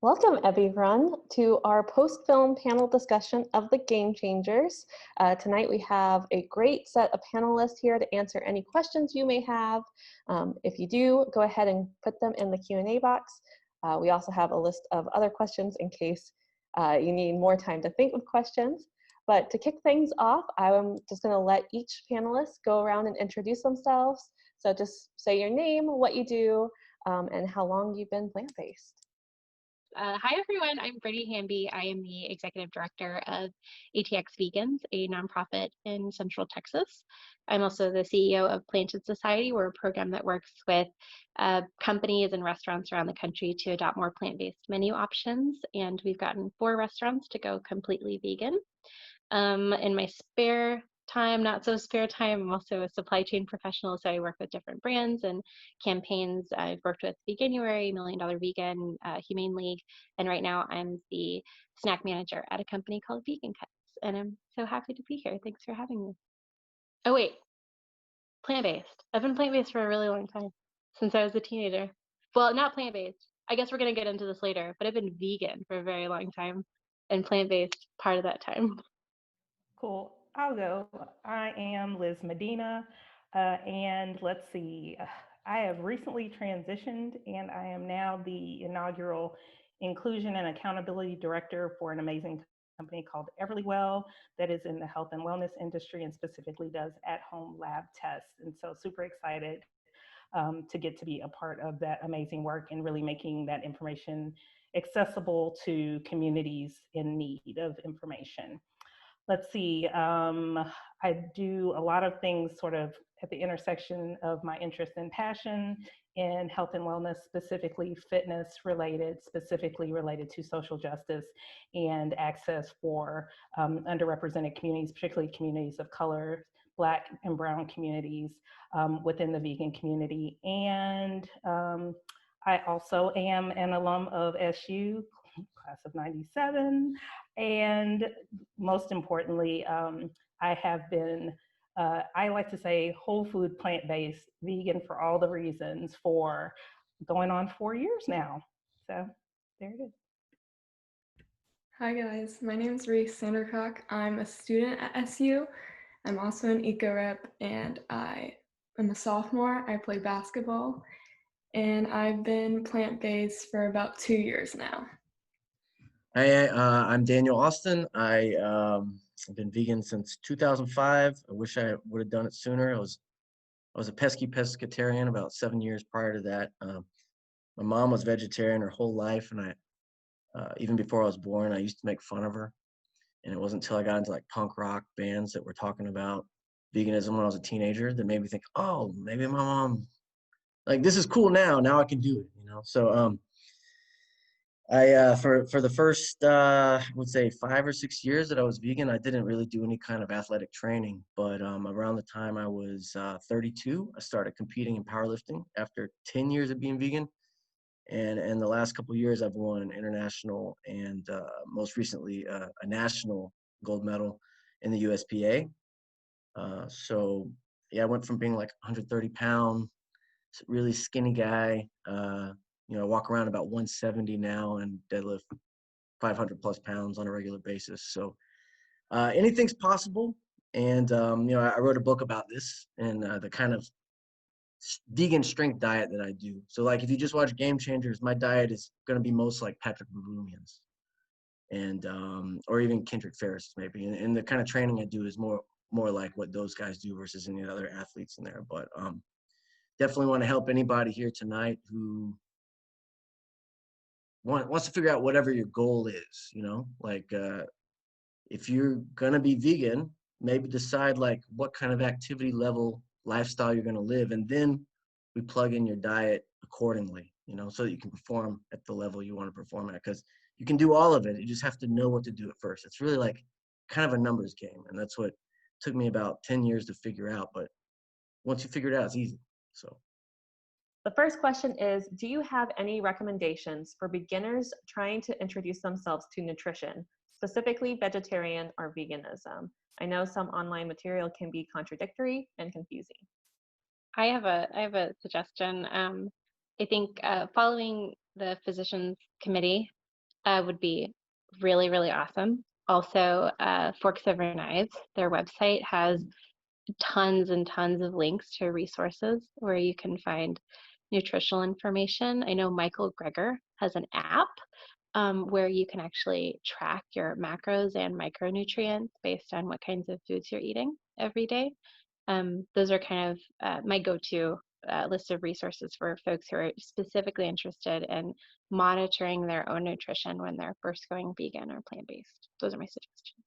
Welcome everyone to our post-film panel discussion of the Game Changers. Tonight we have a great set of panelists here to answer any questions you may have. If you do, go ahead and put them in the Q&A box. We also have a list of other questions in case you need more time to think of questions. But to kick things off, I'm just going to let each panelist go around and introduce themselves. So just say your name, what you do, and how long you've been plant-based. Hi everyone, I'm Britty Hamby. I am the Executive Director of ATX Vegans, a nonprofit in Central Texas. I'm also the CEO of Planted Society. We're a program that works with companies and restaurants around the country to adopt more plant-based menu options. And we've gotten 4 restaurants to go completely vegan. In my spare time, not so spare time, I'm also a supply chain professional, so I work with different brands and campaigns. I've worked with Veganuary, $1 Million Vegan, Humane League, and right now I'm the snack manager at a company called Vegan Cuts, and I'm so happy to be here. Thanks for having me. Oh wait, plant-based. I've been plant-based for a really long time, since I was a teenager. Well, not plant-based. I guess we're gonna get into this later, but I've been vegan for a very long time, and plant-based part of that time. Cool. I'll go. I am Liz Medina, and let's see. I have recently transitioned, and I am now the inaugural Inclusion and Accountability Director for an amazing company called Everlywell that is in the health and wellness industry and specifically does at-home lab tests. And so super excited to get to be a part of that amazing work and really making that information accessible to communities in need of information. Let's see, I do a lot of things sort of at the intersection of my interest and passion in health and wellness, specifically fitness related, specifically related to social justice and access for underrepresented communities, particularly communities of color, Black and brown communities within the vegan community. And I also am an alum of SU, class of 97. And most importantly, I have been, I like to say, whole food, plant-based, vegan for all the reasons for going on 4 years now. So there it is. Hi guys, my name is Reece Sandercock. I'm a student at SU. I'm also an EcoRep and I am a sophomore. I play basketball and I've been plant-based for about 2 years now. Hi, I'm Daniel Austin. I've been vegan since 2005. I wish I would have done it sooner. I was a pesky pescatarian about 7 years prior to that. My mom was vegetarian her whole life, and I even before I was born, I used to make fun of her. And it wasn't until I got into like punk rock bands that were talking about veganism when I was a teenager that made me think, oh, maybe my mom, like, this is cool now. Now I can do it, you know? So for the first I would say 5 or 6 years that I was vegan, I didn't really do any kind of athletic training. But around the time I was 32, I started competing in powerlifting after 10 years of being vegan. And in the last couple of years, I've won an international and most recently a national gold medal in the USPA. So yeah, I went from being like 130-pound, really skinny guy. You know, I walk around about 170 now and deadlift 500 plus pounds on a regular basis. So anything's possible. And, you know, I wrote a book about this and the kind of vegan strength diet that I do. So like, if you just watch Game Changers, my diet is going to be most like Patrick Baboonian's and, or even Kendrick Ferris maybe. And the kind of training I do is more like what those guys do versus any other athletes in there. But definitely want to help anybody here tonight who wants to figure out whatever your goal is, you know, like if you're gonna be vegan, maybe decide like what kind of activity level lifestyle you're gonna live, and then we plug in your diet accordingly, you know, so that you can perform at the level you want to perform at, because you can do all of it. You just have to know what to do at first. It's really like kind of a numbers game, and that's what took me about 10 years to figure out. But once you figure it out, it's easy. So. The first question is, do you have any recommendations for beginners trying to introduce themselves to nutrition, specifically vegetarian or veganism? I know some online material can be contradictory and confusing. I have a suggestion. I think following the physicians committee would be really, really awesome. Also, Forks Over Knives, their website has tons and tons of links to resources where you can find nutritional information. I know Michael Greger has an app where you can actually track your macros and micronutrients based on what kinds of foods you're eating every day. Those are kind of my go-to list of resources for folks who are specifically interested in monitoring their own nutrition when they're first going vegan or plant-based. Those are my suggestions.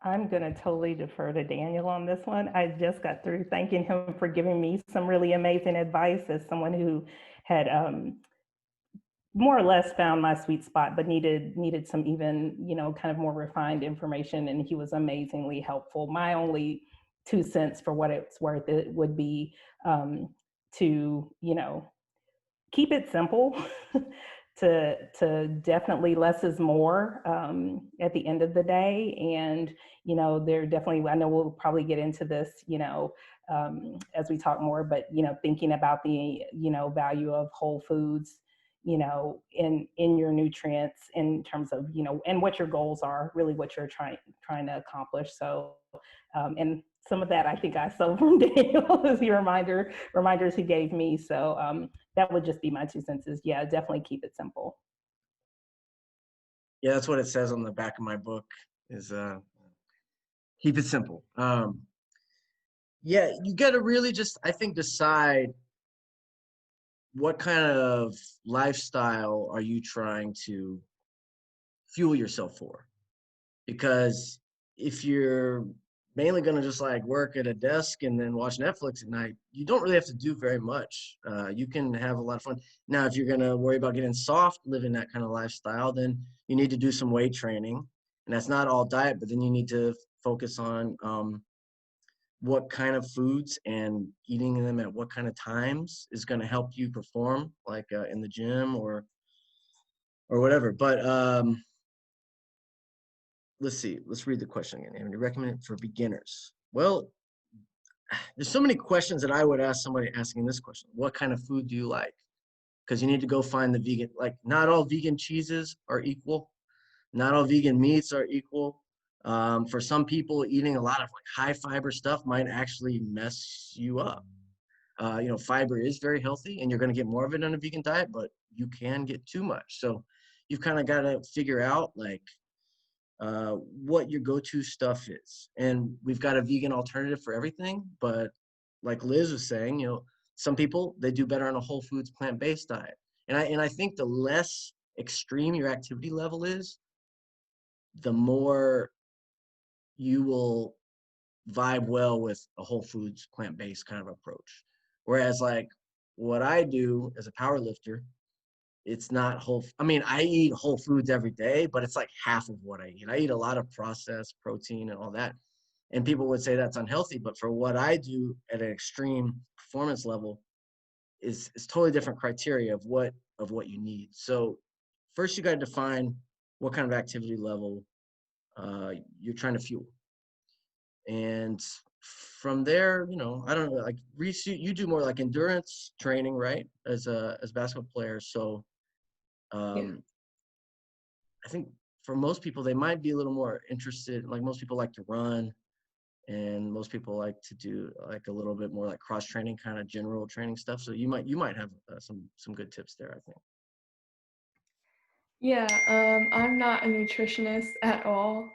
I'm going to totally defer to Daniel on this one. I just got through thanking him for giving me some really amazing advice as someone who had more or less found my sweet spot, but needed some even, kind of more refined information. And he was amazingly helpful. My only 2 cents, for what it's worth, it would be to, keep it simple. to definitely less is more at the end of the day. And, there definitely, I know we'll probably get into this, as we talk more, but, thinking about the, value of whole foods, in your nutrients in terms of, and what your goals are, really what you're trying to accomplish. So, and some of that I think I stole from Daniel as the reminders he gave me. So that would just be my 2 cents is, yeah, definitely keep it simple. Yeah, that's what it says on the back of my book is keep it simple. Yeah, you got to really just, I think, decide what kind of lifestyle are you trying to fuel yourself for? Because if you're mainly going to just like work at a desk and then watch Netflix at night, you don't really have to do very much. You can have a lot of fun. Now, if you're going to worry about getting soft, living that kind of lifestyle, then you need to do some weight training. And that's not all diet, but then you need to focus on what kind of foods and eating them at what kind of times is going to help you perform, like in the gym or whatever. But let's see. Let's read the question again. And you recommend it for beginners? Well, there's so many questions that I would ask somebody asking this question. What kind of food do you like? Because you need to go find the vegan. Like, not all vegan cheeses are equal. Not all vegan meats are equal. For some people, eating a lot of like high fiber stuff might actually mess you up. Fiber is very healthy, and you're going to get more of it on a vegan diet, but you can get too much. So you've kind of got to figure out like what your go-to stuff is. And we've got a vegan alternative for everything. But like Liz was saying, some people, they do better on a whole foods plant-based diet. And I think the less extreme your activity level is, the more you will vibe well with a whole foods plant-based kind of approach. Whereas like what I do as a power lifter, it's not I eat whole foods every day, but it's like half of what I eat. I eat a lot of processed protein and all that. And people would say that's unhealthy, but for what I do at an extreme performance level is totally different criteria of what you need. So first you got to define what kind of activity level you're trying to fuel. And from there, I don't know, like Reece, you do more like endurance training, right? As basketball players. So Yeah. I think for most people, they might be a little more interested. Like most people like to run, and most people like to do like a little bit more like cross training, kind of general training stuff. So you might have some good tips there, I think. Yeah, I'm not a nutritionist at all,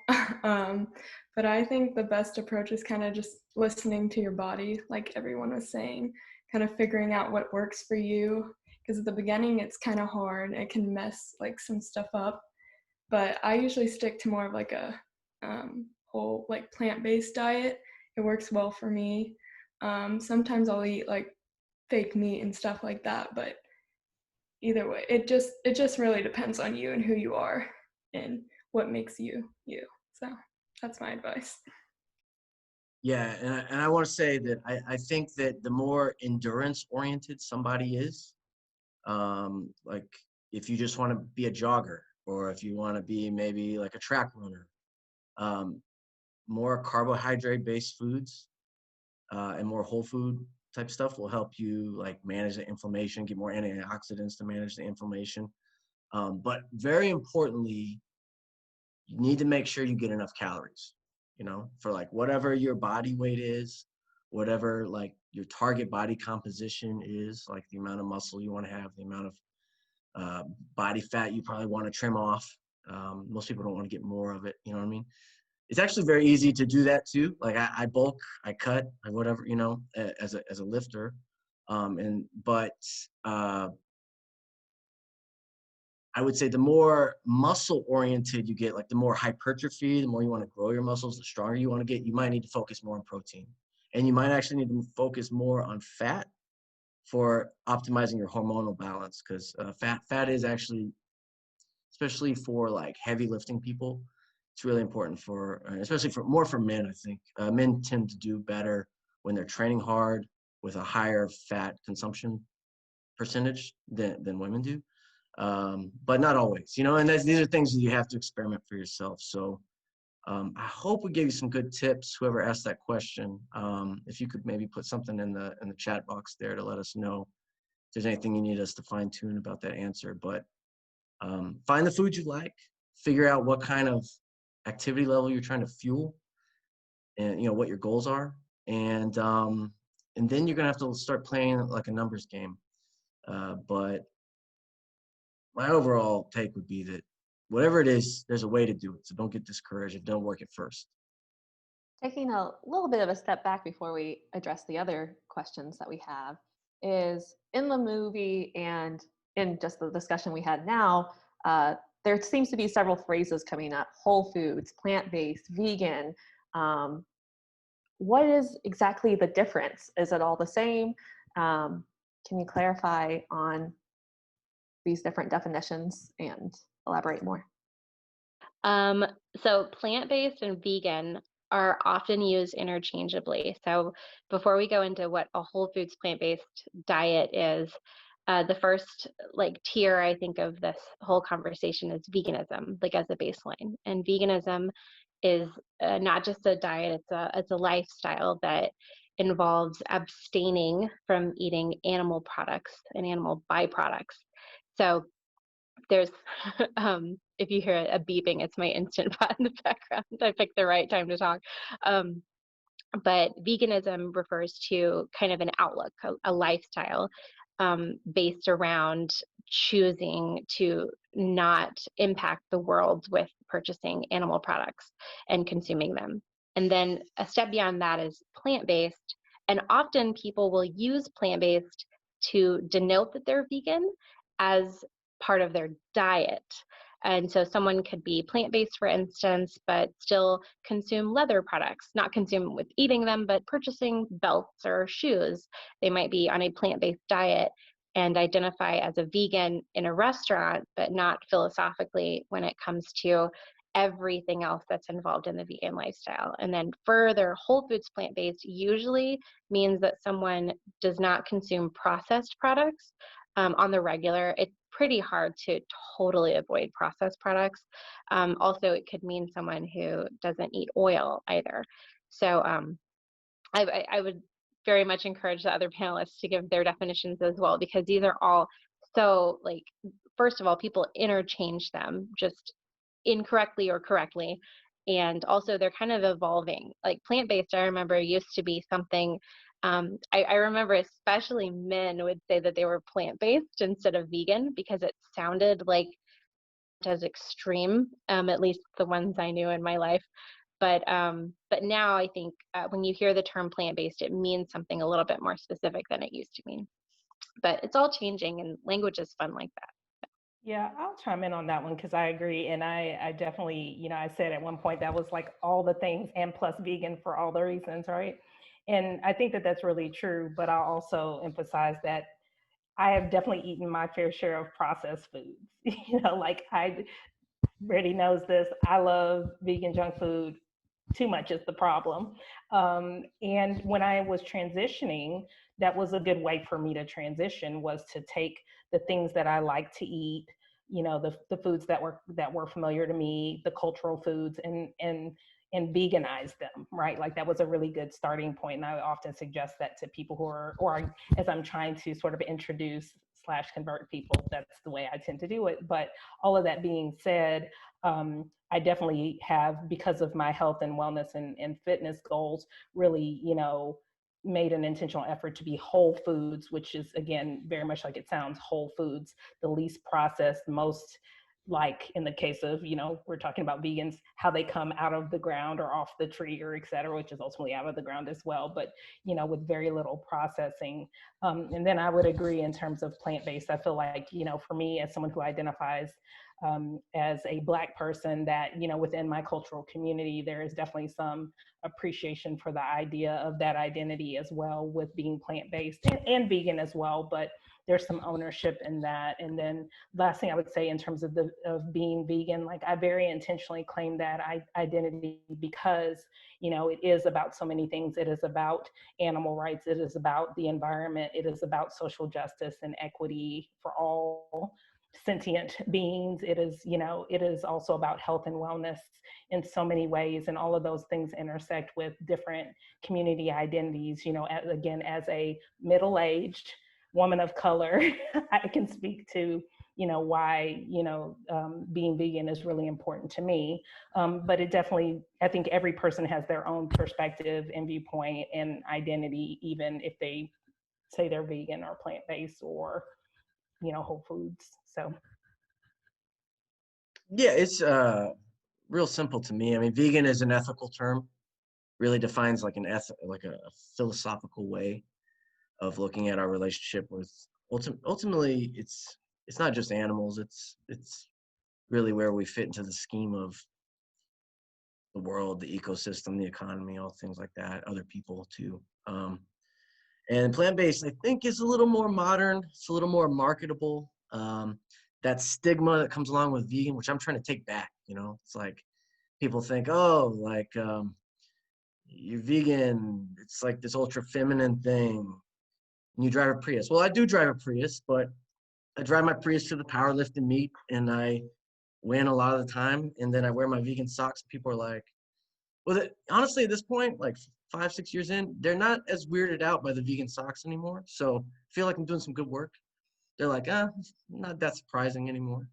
but I think the best approach is kind of just listening to your body, like everyone was saying, kind of figuring out what works for you. Because at the beginning, it's kind of hard. It can mess like some stuff up, but I usually stick to more of like a whole like plant-based diet. It works well for me. Sometimes I'll eat like fake meat and stuff like that, but either way, it just really depends on you and who you are and what makes you you. So that's my advice. Yeah, and I want to say that I think that the more endurance oriented somebody is, like if you just want to be a jogger, or if you want to be maybe like a track runner, more carbohydrate based foods and more whole food type stuff will help you like manage the inflammation, get more antioxidants to manage the inflammation. But very importantly, you need to make sure you get enough calories, you know, for like whatever your body weight is, whatever like your target body composition is, like the amount of muscle you want to have, the amount of body fat you probably want to trim off. Most people don't want to get more of it, you know what I mean? It's actually very easy to do that too. Like I bulk, I cut, I whatever, you know, as a lifter. But I would say the more muscle oriented you get, like the more hypertrophy, the more you want to grow your muscles, the stronger you want to get, you might need to focus more on protein. And you might actually need to focus more on fat for optimizing your hormonal balance, because fat is actually, especially for like heavy lifting people, it's really important for, especially for more for men, I think. Men tend to do better when they're training hard with a higher fat consumption percentage than women do. But not always, you know, and these are things that you have to experiment for yourself. So I hope we gave you some good tips, whoever asked that question. If you could maybe put something in the chat box there to let us know if there's anything you need us to fine tune about that answer. But find the food you like, figure out what kind of activity level you're trying to fuel, and you know what your goals are, and then you're gonna have to start playing like a numbers game. But my overall take would be that whatever it is, there's a way to do it. So don't get discouraged if it don't work at first. Taking a little bit of a step back before we address the other questions that we have, is in the movie and in just the discussion we had now, there seems to be several phrases coming up: whole foods, plant-based, vegan. What is exactly the difference? Is it all the same? Can you clarify on these different definitions and elaborate more? So plant-based and vegan are often used interchangeably. So before we go into what a whole foods plant-based diet is, the first like tier I think of this whole conversation is veganism, like as a baseline. And veganism is not just a diet; it's a lifestyle that involves abstaining from eating animal products and animal byproducts. So there's if you hear a beeping, it's my instant pot in the background. I picked the right time to talk. But veganism refers to kind of an outlook, a lifestyle based around choosing to not impact the world with purchasing animal products and consuming them. And then a step beyond that is plant-based. And often people will use plant-based to denote that they're vegan as part of their diet. And so someone could be plant-based, for instance, but still consume leather products, not consume with eating them, but purchasing belts or shoes. They might be on a plant-based diet and identify as a vegan in a restaurant, but not philosophically when it comes to everything else that's involved in the vegan lifestyle. And then further, whole foods plant-based usually means that someone does not consume processed products on the regular. It's pretty hard to totally avoid processed products. Also, it could mean someone who doesn't eat oil either. So I would very much encourage the other panelists to give their definitions as well, because these are all so, like, first of all, people interchange them just incorrectly or correctly. And also they're kind of evolving. Like plant-based, I remember used to be something, I remember especially men would say that they were plant-based instead of vegan because it sounded like as extreme, at least the ones I knew in my life. But now I think when you hear the term plant-based, it means something a little bit more specific than it used to mean. But it's all changing, and language is fun like that. Yeah, I'll chime in on that one because I agree. And I definitely, I said at one point that was like all the things and plus vegan for all the reasons, right? And I think that that's really true. But I'll also emphasize that I have definitely eaten my fair share of processed foods. Like Britty knows this. I love vegan junk food. Too much is the problem. And when I was transitioning, that was a good way for me to transition, was to take the things that I like to eat, the foods that were familiar to me, the cultural foods, and veganize them, right? Like that was a really good starting point. And I often suggest that to people who are, or as I'm trying to sort of introduce / convert people. That's the way I tend to do it. But all of that being said, I definitely have, because of my health and wellness and fitness goals, really, made an intentional effort to be whole foods, which is, again, very much like it sounds, whole foods, the least processed, most, like in the case of, we're talking about vegans, how they come out of the ground or off the tree or et cetera, which is ultimately out of the ground as well, but, with very little processing. And then I would agree in terms of plant-based. I feel like, for me, as someone who identifies as a Black person, that, within my cultural community, there is definitely some appreciation for the idea of that identity as well, with being plant-based and vegan as well, but there's some ownership in that. And then last thing I would say in terms of being vegan, like, I very intentionally claim that identity because, it is about so many things. It is about animal rights. It is about the environment. It is about social justice and equity for all sentient beings. It is, it is also about health and wellness in so many ways. And all of those things intersect with different community identities. Again, as a middle-aged woman of color, I can speak to, why, being vegan is really important to me. But it definitely, I think every person has their own perspective and viewpoint and identity, even if they say they're vegan or plant-based or, whole foods. So. Yeah, it's real simple to me. I mean, vegan is an ethical term, really defines like a philosophical way of looking at our relationship with ultimately it's not just animals, it's really where we fit into the scheme of the world, the ecosystem, the economy, all things like that, other people too. And plant-based, I think, is a little more modern, it's a little more marketable. That stigma that comes along with vegan, which I'm trying to take back, it's like people think, oh, like you're vegan, it's like this ultra feminine thing. And you drive a Prius. Well, I do drive a Prius, but I drive my Prius to the powerlifting meet and I win a lot of the time. And then I wear my vegan socks. People are like, well, honestly, at this point, like 5-6 years in, they're not as weirded out by the vegan socks anymore. So I feel like I'm doing some good work. They're like, not that surprising anymore,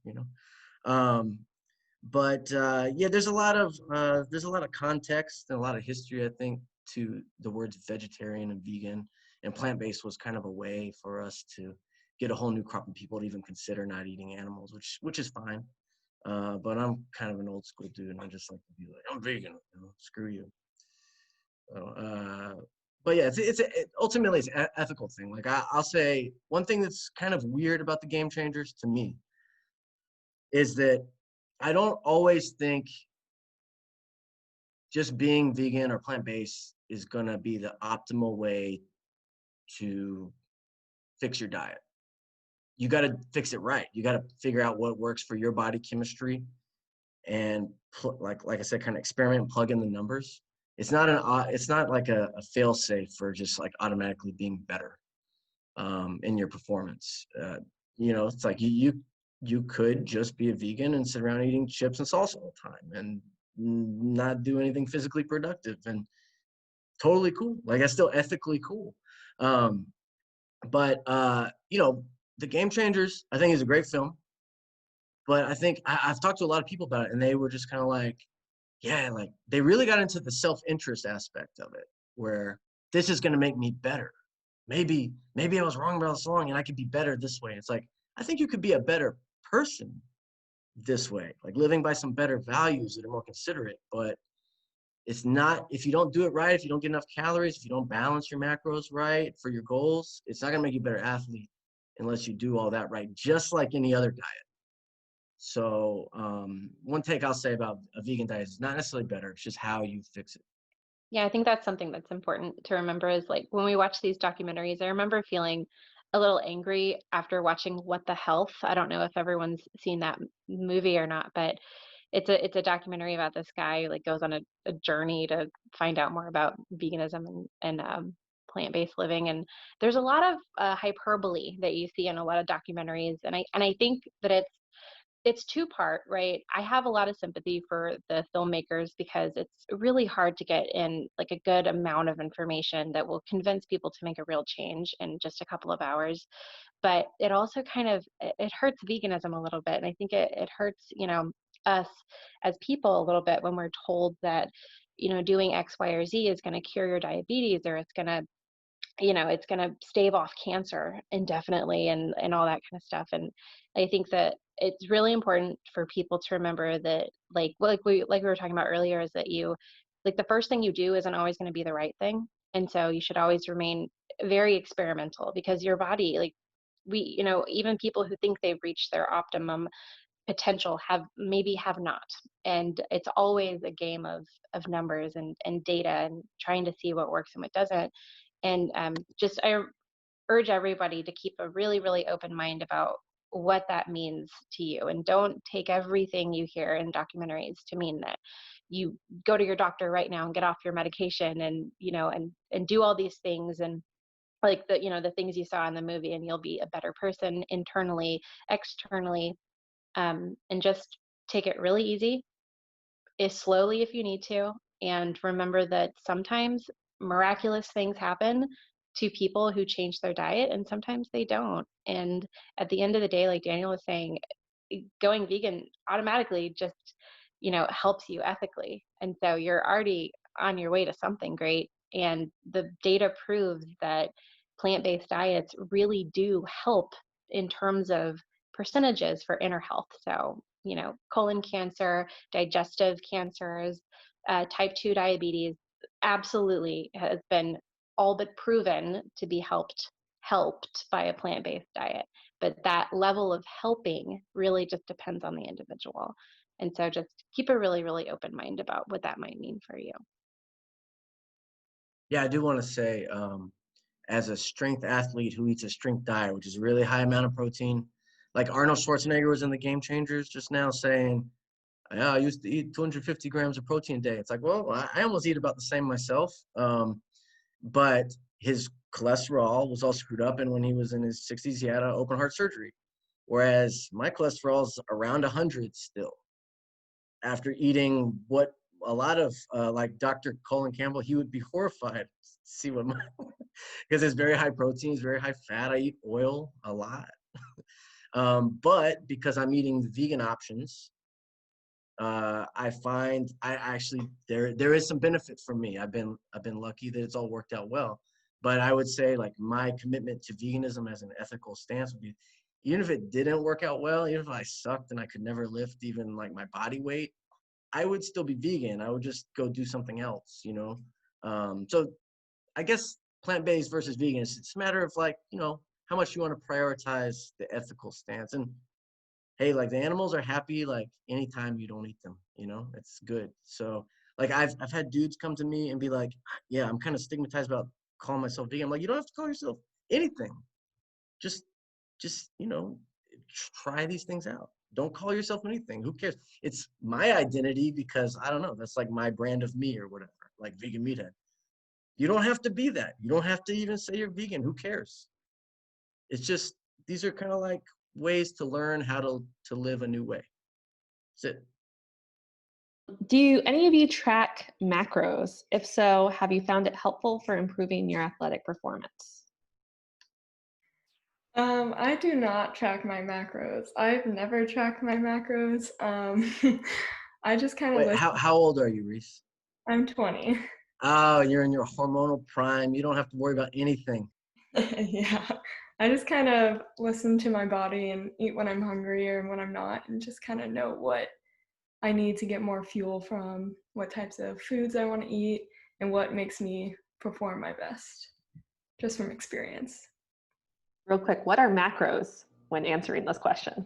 But yeah, there's a lot of context and a lot of history, I think, to the words vegetarian and vegan, and plant-based was kind of a way for us to get a whole new crop of people to even consider not eating animals, which is fine. But I'm kind of an old school dude, and I just like to be like, I'm vegan, screw you. So, but yeah, ultimately it's an ethical thing. Like I'll say one thing that's kind of weird about the Game Changers to me is that I don't always think just being vegan or plant-based is gonna be the optimal way to fix your diet. You gotta fix it right. You gotta figure out what works for your body chemistry and like I said, kind of experiment and plug in the numbers. It's not like a fail safe for just like automatically being better in your performance. It's like you could just be a vegan and sit around eating chips and salsa all the time and not do anything physically productive, and totally cool. Like that's still ethically cool. But The Game Changers, I think, is a great film. But I think I've talked to a lot of people about it, and they were just kind of like, yeah, like they really got into the self-interest aspect of it, where this is going to make me better. Maybe I was wrong about this long and I could be better this way. It's like, I think you could be a better person this way, like living by some better values that are more considerate. But it's not, if you don't do it right, if you don't get enough calories, if you don't balance your macros right for your goals, it's not going to make you a better athlete unless you do all that right, just like any other diet. So one take I'll say about a vegan diet is not necessarily better, it's just how you fix it. Yeah, I think that's something that's important to remember is like when we watch these documentaries, I remember feeling a little angry after watching What the Health. I don't know if everyone's seen that movie or not, but it's a documentary about this guy who like goes on a journey to find out more about veganism and plant-based living. And there's a lot of hyperbole that you see in a lot of documentaries. And I think that it's two-part, right? I have a lot of sympathy for the filmmakers because it's really hard to get in like a good amount of information that will convince people to make a real change in just a couple of hours. but it also kind of, it hurts veganism a little bit. And I think it hurts, us as people a little bit when we're told that, doing X, Y, or Z is going to cure your diabetes, or it's going to, it's going to stave off cancer indefinitely, and all that kind of stuff. And I think that it's really important for people to remember that, like we were talking about earlier, is that the first thing you do isn't always going to be the right thing. And so you should always remain very experimental, because your body, like, even people who think they've reached their optimum potential have not. And it's always a game of numbers and data, and trying to see what works and what doesn't. And I urge everybody to keep a really, really open mind about what that means to you. And don't take everything you hear in documentaries to mean that you go to your doctor right now and get off your medication, and, and do all these things, and like the things you saw in the movie, and you'll be a better person internally, externally. And just take it really easy, slowly if you need to. And remember that sometimes miraculous things happen to people who change their diet, and sometimes they don't. And at the end of the day, like Daniel was saying, going vegan automatically just, helps you ethically. And so you're already on your way to something great. And the data proves that plant-based diets really do help in terms of percentages for inner health. So, colon cancer, digestive cancers, type 2 diabetes absolutely has been all but proven to be helped by a plant-based diet. But that level of helping really just depends on the individual. And so just keep a really, really open mind about what that might mean for you. Yeah, I do want to say, as a strength athlete who eats a strength diet, which is a really high amount of protein, like Arnold Schwarzenegger was in the Game Changers just now saying, yeah, I used to eat 250 grams of protein a day. It's like, well, I almost eat about the same myself. But his cholesterol was all screwed up. And when he was in his 60s, he had an open heart surgery. Whereas my cholesterol is around 100 still, after eating what a lot of, like Dr. Colin Campbell, he would be horrified to see what my, because it's very high proteins, very high fat. I eat oil a lot. But because I'm eating the vegan options, I find there is some benefit for me. I've been lucky that it's all worked out well. But I would say, like, my commitment to veganism as an ethical stance would be, even if it didn't work out well, even if I sucked and I could never lift even like my body weight, I would still be vegan. I would just go do something else, So I guess plant-based versus vegan, it's a matter of, like, how much you want to prioritize the ethical stance. And hey, like, the animals are happy, like, anytime you don't eat them, it's good. So, like, I've had dudes come to me and be like, yeah, I'm kind of stigmatized about calling myself vegan. I'm like, you don't have to call yourself anything. Just, try these things out. Don't call yourself anything. Who cares? It's my identity because, I don't know, that's like my brand of me or whatever, like vegan meathead. You don't have to be that. You don't have to even say you're vegan. Who cares? It's just, these are kind of like ways to learn how to live a new way. That's it. Do any of you track macros? If so, have you found it helpful for improving your athletic performance? I do not track my macros. I've never tracked my macros. I just kind of Wait, how old are you, Reese? I'm 20. Oh, you're in your hormonal prime. You don't have to worry about anything. Yeah. I just kind of listen to my body and eat when I'm hungry or when I'm not, and just kind of know what I need to get more fuel from, what types of foods I want to eat, and what makes me perform my best, just from experience. Real quick, what are macros when answering this question?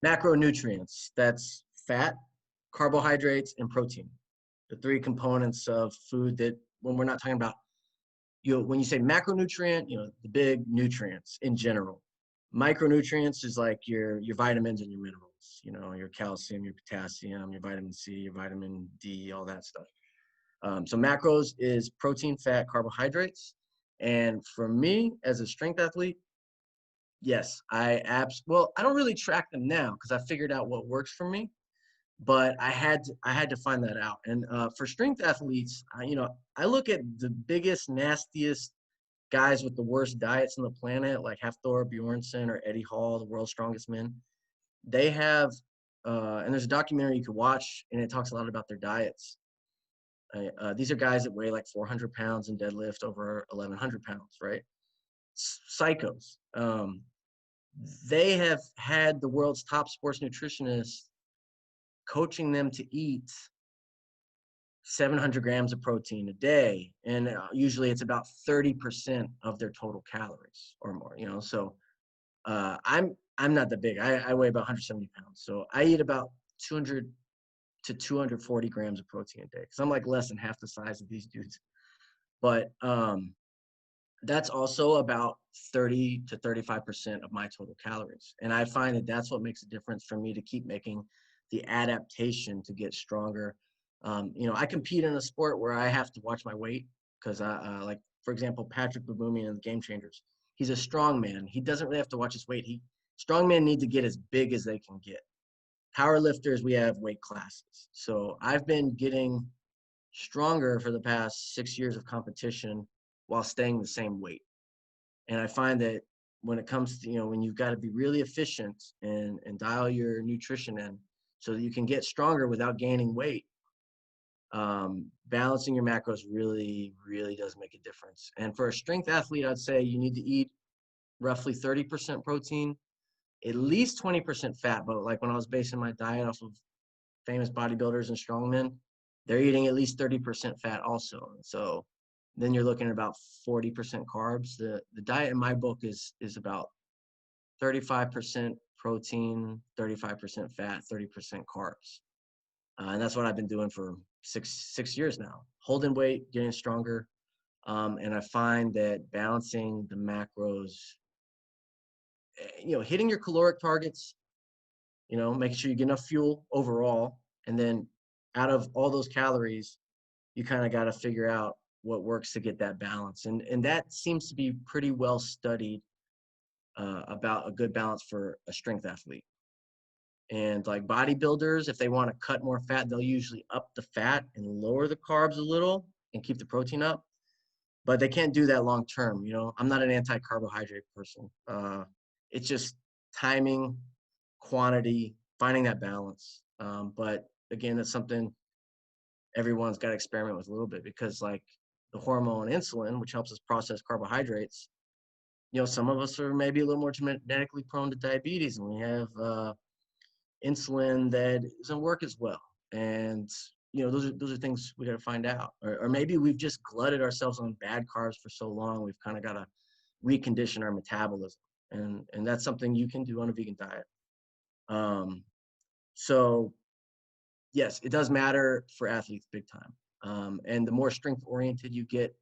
Macronutrients, that's fat, carbohydrates, and protein. The three components of food that, when we're not talking about, when you say macronutrient, the big nutrients in general. Micronutrients is like your vitamins and your minerals, your calcium, your potassium, your vitamin C, your vitamin D, all that stuff. So macros is protein, fat, carbohydrates. And for me, as a strength athlete, yes, I don't really track them now because I figured out what works for me, but I had to find that out. And for strength athletes, I look at the biggest, nastiest guys with the worst diets on the planet, like Hafthor Bjornsson or Eddie Hall, the world's strongest men, they have, and there's a documentary you could watch, and it talks a lot about their diets. These are guys that weigh like 400 pounds and deadlift over 1,100 pounds, right? Psychos. They have had the world's top sports nutritionists coaching them to eat 700 grams of protein a day, and usually it's about 30% of their total calories or more. You know, so I'm not that big. I weigh about 170 pounds, so I eat about 200 to 240 grams of protein a day, because I'm like less than half the size of these dudes. But that's also about 30 to 35% of my total calories. And I find that that's what makes a difference for me to keep making the adaptation to get stronger. You know, I compete in a sport where I have to watch my weight, because like, for example, Patrick Baboumian in the Game Changers, he's a strong man. He doesn't really have to watch his weight. Strong men need to get as big as they can get. Power lifters, we have weight classes. So I've been getting stronger for the past 6 years of competition while staying the same weight. And I find that when it comes to, you know, when you've got to be really efficient and dial your nutrition in so that you can get stronger without gaining weight, balancing your macros really, really does make a difference. And for a strength athlete, I'd say you need to eat roughly 30% protein, at least 20% fat. But like when I was basing my diet off of famous bodybuilders and strongmen, they're eating at least 30% fat also. So then you're looking at about 40% carbs. The diet in my book is about 35% protein, 35% fat, 30% carbs. And that's what I've been doing for six years now, holding weight, getting stronger. And I find that balancing the macros, you know, hitting your caloric targets, you know, making sure you get enough fuel overall. And then out of all those calories, you kind of got to figure out what works to get that balance. And that seems to be pretty well studied about a good balance for a strength athlete. And like bodybuilders, if they want to cut more fat, they'll usually up the fat and lower the carbs a little and keep the protein up. But they can't do that long term. You know, I'm not an anti-carbohydrate person. It's just timing, quantity, finding that balance. But again, that's something everyone's got to experiment with a little bit, because like the hormone insulin, which helps us process carbohydrates, you know, some of us are maybe a little more genetically prone to diabetes, and we have insulin that doesn't work as well. And, you know, those are things we got to find out. Or maybe we've just glutted ourselves on bad carbs for so long, we've kind of got to recondition our metabolism. And that's something you can do on a vegan diet. So yes, it does matter for athletes big time. And the more strength oriented you get,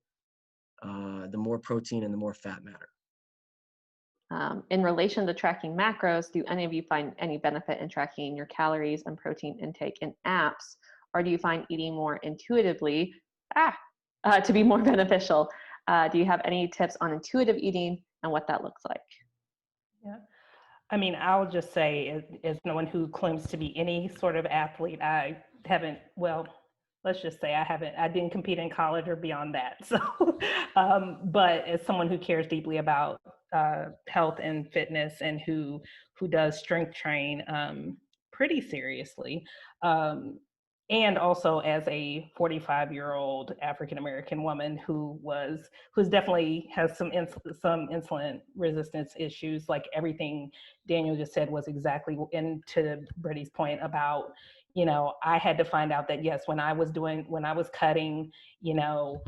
the more protein and the more fat matter. In relation to tracking macros, do any of you find any benefit in tracking your calories and protein intake in apps, or do you find eating more intuitively to be more beneficial? Do you have any tips on intuitive eating and what that looks like? Yeah. I mean, I'll just say, as no one who claims to be any sort of athlete, I haven't, well, let's just say I didn't compete in college or beyond that. So, but as someone who cares deeply about health and fitness, and who does strength train pretty seriously, and also as a 45-year-old African-American woman who's definitely has some insulin resistance issues, like everything Daniel just said was exactly, and to Britty's point about, you know, I had to find out that yes, when I was cutting, you know,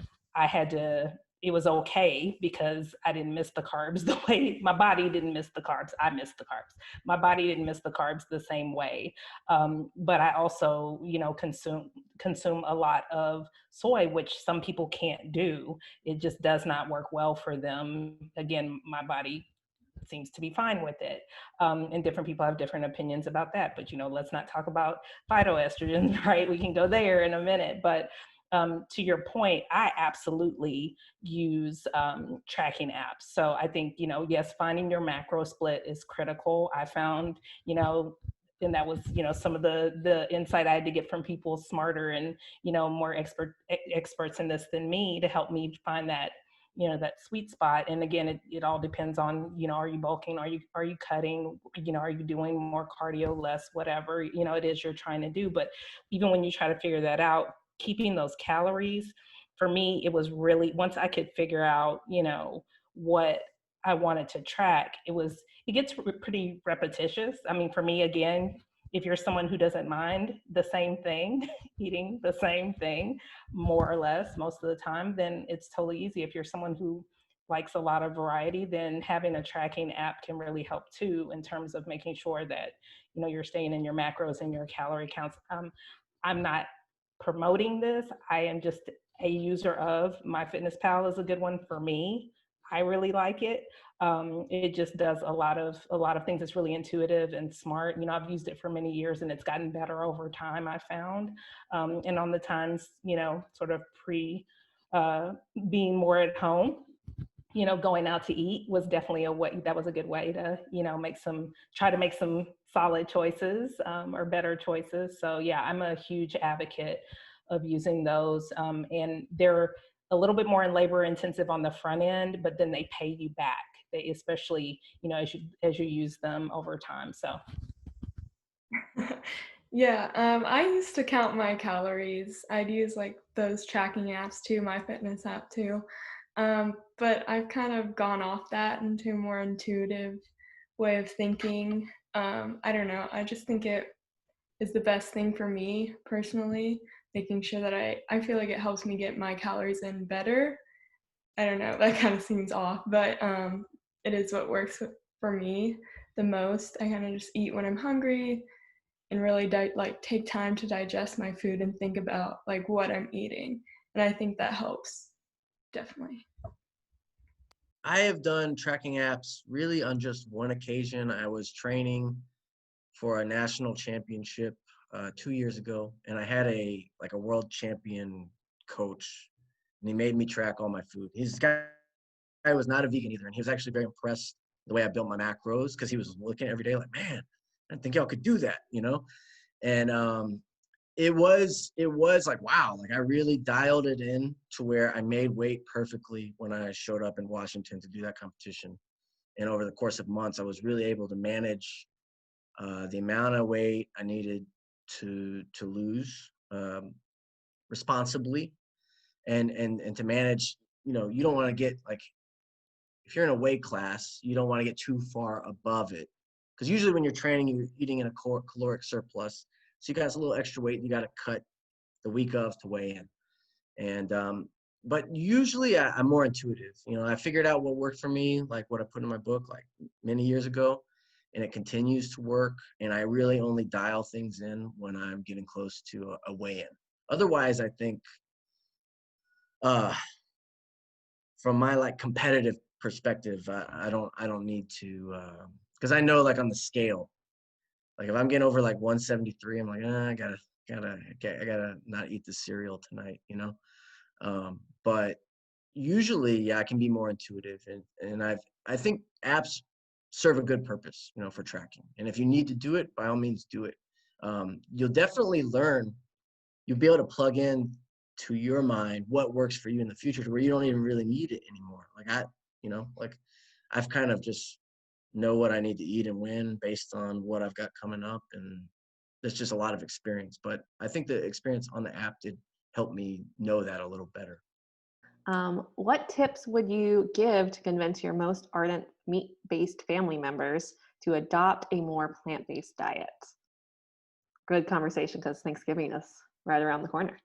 it was okay because I didn't miss the carbs the way my body didn't miss the carbs. I missed the carbs. My body didn't miss the carbs the same way. But I also, you know, consume a lot of soy, which some people can't do. It just does not work well for them. Again, my body seems to be fine with it. And different people have different opinions about that. But, you know, let's not talk about phytoestrogens, right? We can go there in a minute. But to your point, I absolutely use tracking apps. So I think, you know, yes, finding your macro split is critical. I found, you know, and that was, you know, some of the insight I had to get from people smarter and, you know, more experts in this than me, to help me find that you know, that sweet spot. And again, it all depends on, you know, are you bulking? Are you cutting? You know, are you doing more cardio, less, whatever, you know, it is you're trying to do. But even when you try to figure that out, keeping those calories, for me, it was really, once I could figure out, you know, what I wanted to track, it gets pretty repetitious. I mean, for me, again, if you're someone who doesn't mind the same thing, eating the same thing, more or less most of the time, then it's totally easy. If you're someone who likes a lot of variety, then having a tracking app can really help too, in terms of making sure that, you know, you're staying in your macros and your calorie counts. I'm not promoting this. I am just a user of MyFitnessPal is a good one for me. I really like it. It just does a lot of things. It's really intuitive and smart. You know, I've used it for many years and it's gotten better over time, I found. And on the times, you know, sort of being more at home, you know, going out to eat was definitely that was a good way to, you know, try to make some solid choices, or better choices. So yeah, I'm a huge advocate of using those. And they're a little bit more labor intensive on the front end, but then they pay you back. They, especially, you know, as you use them over time. So. Yeah, I used to count my calories. I'd use like those tracking apps too, my fitness app too. But I've kind of gone off that into a more intuitive way of thinking. I don't know. I just think it is the best thing for me personally, making sure that I feel like it helps me get my calories in better. I don't know, that kind of seems off, but it is what works for me the most. I kind of just eat when I'm hungry and really like take time to digest my food and think about like what I'm eating. And I think that helps, definitely. I have done tracking apps really on just one occasion. I was training for a national championship 2 years ago, and I had a world champion coach, and he made me track all my food. His guy was not a vegan either, and he was actually very impressed the way I built my macros, because he was looking every day like, man, I didn't think y'all could do that, you know? And it was like, wow, like I really dialed it in to where I made weight perfectly when I showed up in Washington to do that competition. And over the course of months, I was really able to manage the amount of weight I needed to lose responsibly, and to manage, you know, you don't want to get like, if you're in a weight class, you don't want to get too far above it, because usually when you're training, you're eating in a caloric surplus, so you got a little extra weight you got to cut the week of to weigh in. And but usually I'm more intuitive. You know, I figured out what worked for me, like what I put in my book like many years ago, and it continues to work. And I really only dial things in when I'm getting close to a weigh-in. Otherwise, I think from my like competitive perspective, I don't need to, because I know like on the scale, like if I'm getting over like 173, I'm like, I gotta not eat the cereal tonight, you know. But usually, yeah, I can be more intuitive, and I think apps serve a good purpose, you know, for tracking. And if you need to do it, by all means, do it. You'll definitely learn. You'll be able to plug in to your mind what works for you in the future, to where you don't even really need it anymore. Like you know, like I've kind of just know what I need to eat and when based on what I've got coming up, and there's just a lot of experience. But I think the experience on the app did help me know that a little better. What tips would you give to convince your most ardent meat-based family members to adopt a more plant-based diet? Good conversation, because Thanksgiving is right around the corner.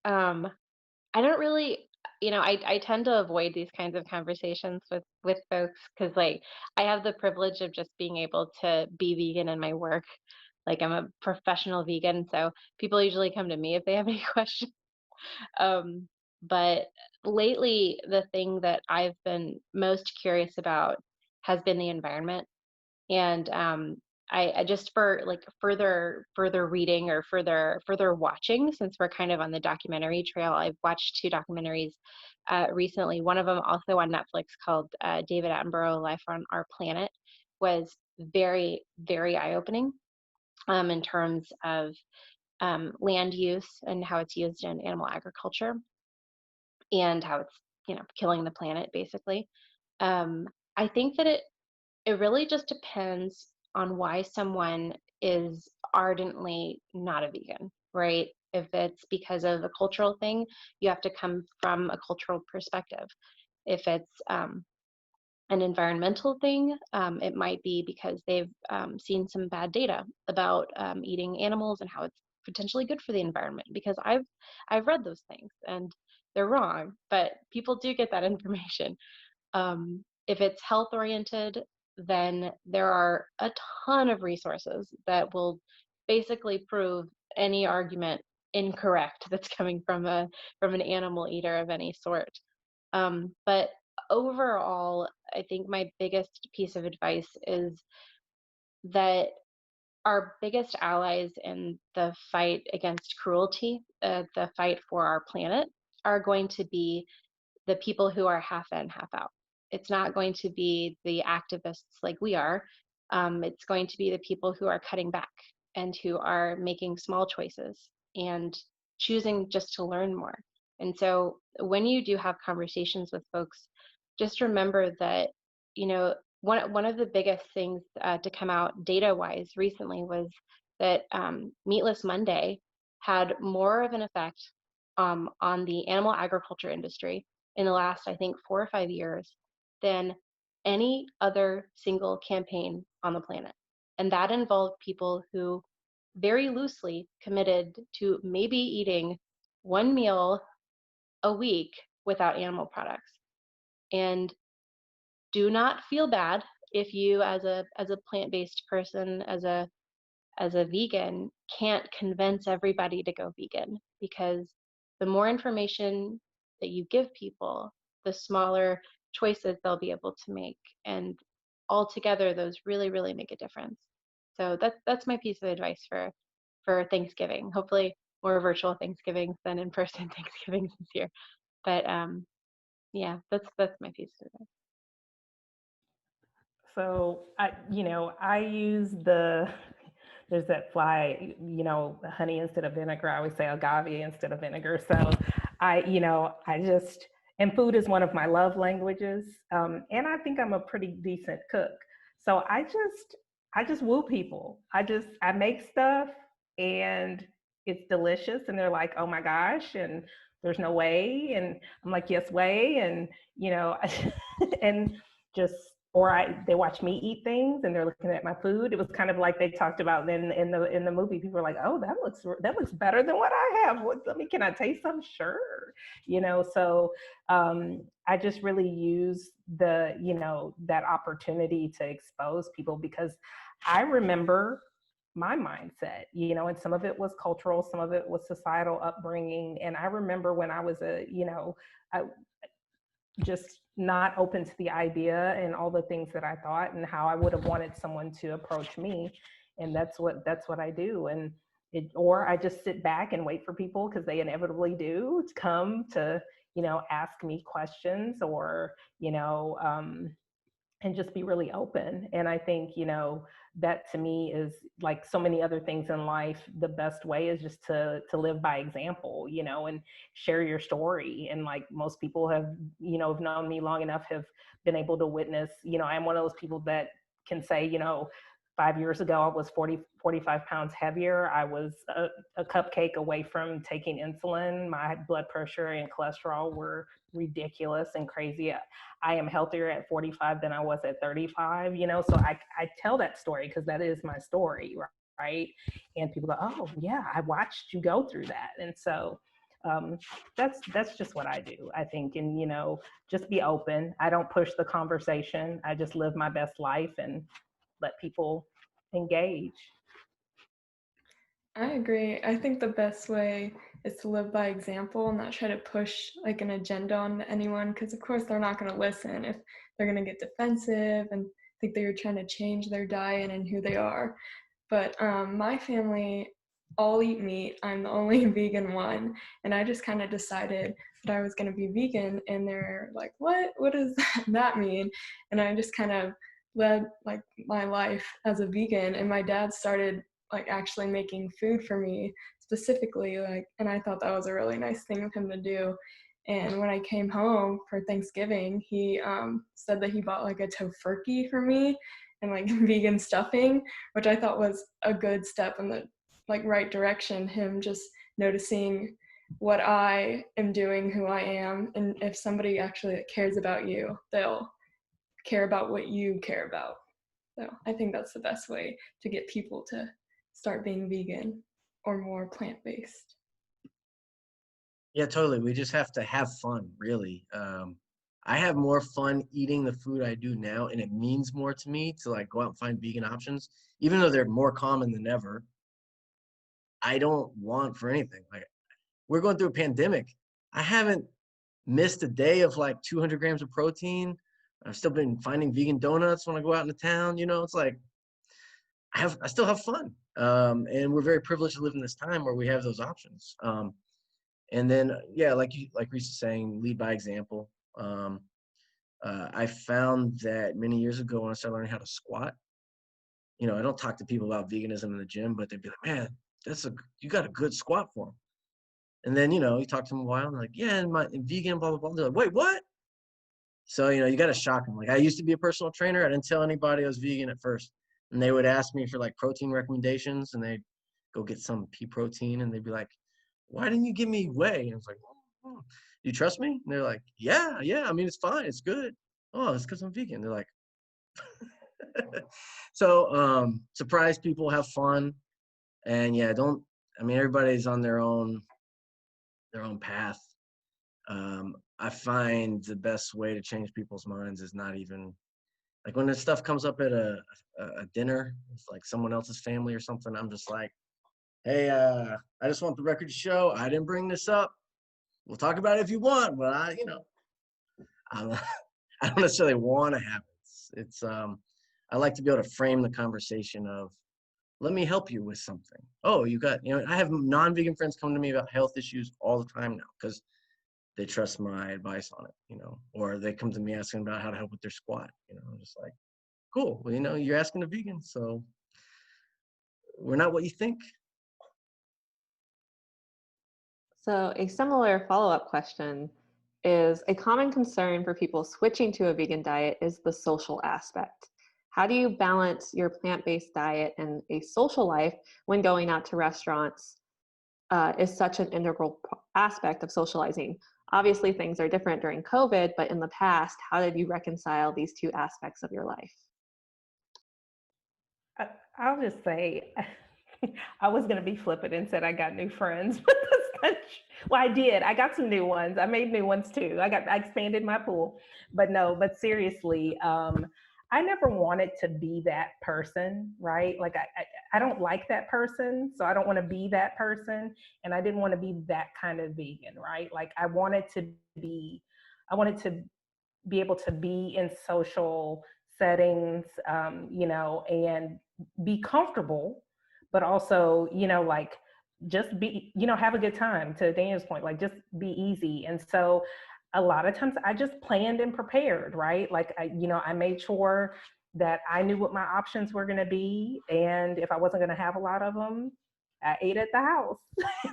I don't really, you know, I tend to avoid these kinds of conversations with folks, because like I have the privilege of just being able to be vegan in my work. Like I'm a professional vegan, so people usually come to me if they have any questions. Um, but lately, the thing that I've been most curious about has been the environment. And I just, for like further reading or further watching, since we're kind of on the documentary trail, I've watched 2 documentaries recently. One of them also on Netflix, called David Attenborough, Life on Our Planet, was very, very eye-opening in terms of land use and how it's used in animal agriculture. and how it's, killing the planet basically. I think that it really just depends on why someone is ardently not a vegan, right? If it's because of a cultural thing, you have to come from a cultural perspective. If it's an environmental thing, it might be because they've seen some bad data about eating animals and how it's potentially good for the environment. Because I've read those things and they're wrong, but people do get that information. If it's health oriented, then there are a ton of resources that will basically prove any argument incorrect that's coming from an animal eater of any sort. But overall, I think my biggest piece of advice is that our biggest allies in the fight against cruelty, the fight for our planet, are going to be the people who are half in, half out. It's not going to be the activists like we are. It's going to be the people who are cutting back and who are making small choices and choosing just to learn more. And so when you do have conversations with folks, just remember that, one of the biggest things to come out data-wise recently was that Meatless Monday had more of an effect on the animal agriculture industry in the last, I think, 4 or 5 years than any other single campaign on the planet. And that involved people who very loosely committed to maybe eating one meal a week without animal products. And do not feel bad if you, as a plant-based person, as a vegan, can't convince everybody to go vegan, because the more information that you give people, the smaller choices they'll be able to make. And altogether, those really, really make a difference. So that's my piece of advice for Thanksgiving. Hopefully more virtual Thanksgivings than in-person Thanksgivings this year. But yeah, that's my piece of advice. So I use there's that fly, honey instead of vinegar. I always say agave instead of vinegar. So and food is one of my love languages. And I think I'm a pretty decent cook. So I just woo people. I make stuff and it's delicious and they're like, oh my gosh. And there's no way. And I'm like, yes, way. And, and just, they watch me eat things and they're looking at my food. It was kind of like they talked about then in the movie. People were like, "Oh, that looks better than what I have. Can I taste some?" Sure, So I just really use that opportunity to expose people, because I remember my mindset, and some of it was cultural, some of it was societal upbringing, and I remember when I was just not open to the idea and all the things that I thought and how I would have wanted someone to approach me. And that's what I do. Or I just sit back and wait for people, because they inevitably do come to, ask me questions or, and just be really open. And I think, that to me is like so many other things in life. The best way is just to live by example, and share your story. And like most people have known me long enough, have been able to witness, I'm one of those people that can say, 5 years ago, I was 45 pounds heavier. I was a cupcake away from taking insulin. My blood pressure and cholesterol were ridiculous and crazy. I am healthier at 45 than I was at 35, so I tell that story because that is my story, right? And people go, oh yeah, I watched you go through that. And so that's just what I do, I think. And, just be open. I don't push the conversation. I just live my best life and let people engage. I agree. I think the best way is to live by example and not try to push like an agenda on anyone, because of course they're not going to listen if they're going to get defensive and think that you're trying to change their diet and who they are. But my family all eat meat. I'm the only vegan one, and I just kind of decided that I was going to be vegan, and they're like, what does that mean? And I just kind of led like my life as a vegan, and my dad started like actually making food for me specifically, like, and I thought that was a really nice thing of him to do. And when I came home for Thanksgiving, he said that he bought like a tofurkey for me and like vegan stuffing, which I thought was a good step in the like right direction. Him just noticing what I am doing, who I am, and if somebody actually cares about you, they'll care about what you care about. So I think that's the best way to get people to start being vegan or more plant-based. Yeah, totally. We just have to have fun, really. I have more fun eating the food I do now, and it means more to me to like go out and find vegan options, even though they're more common than ever. I don't want for anything. Like, we're going through a pandemic. I haven't missed a day of like 200 grams of protein. I've still been finding vegan donuts when I go out into town. You know, it's like I still have fun, and we're very privileged to live in this time where we have those options. And then, yeah, like Reese is saying, lead by example. I found that many years ago when I started learning how to squat, you know, I don't talk to people about veganism in the gym, but they'd be like, man, you got a good squat form. And then, you know, you talk to them a while and they're like, yeah, and vegan, blah, blah, blah. They're like, wait, what? So, you know, you got to shock them. Like, I used to be a personal trainer. I didn't tell anybody I was vegan at first. And they would ask me for like protein recommendations, and they'd go get some pea protein, and they'd be like, why didn't you give me whey? And I was like, oh, you trust me? And they're like, yeah. I mean, it's fine. It's good. Oh, it's because I'm vegan. They're like, so surprise people, have fun. And yeah, everybody's on their own path. I find the best way to change people's minds is not even like when this stuff comes up at a dinner, it's like someone else's family or something. I'm just like, hey, I just want the record to show I didn't bring this up. We'll talk about it if you want, but I don't necessarily want to have it. It's I like to be able to frame the conversation of, let me help you with something. Oh, I have non-vegan friends come to me about health issues all the time now because they trust my advice on it, you know, or they come to me asking about how to help with their squat. You know, I'm just like, cool. Well, you know, you're asking a vegan, so we're not what you think. So a similar follow-up question is, a common concern for people switching to a vegan diet is the social aspect. How do you balance your plant-based diet and a social life when going out to restaurants is such an integral aspect of socializing? Obviously, things are different during COVID, but in the past, how did you reconcile these two aspects of your life? I'll just say, I was going to be flippant and said I got new friends. Well, I did. I got some new ones. I made new ones too. I expanded my pool. But seriously, I never wanted to be that person, right? Like I don't like that person, so I don't want to be that person. And I didn't want to be that kind of vegan, right? Like I wanted to be able to be in social settings, and be comfortable, but also, like just be, have a good time, to Daniel's point, like just be easy. And so a lot of times I just planned and prepared, right? Like I made sure that I knew what my options were going to be. And if I wasn't going to have a lot of them, I ate at the house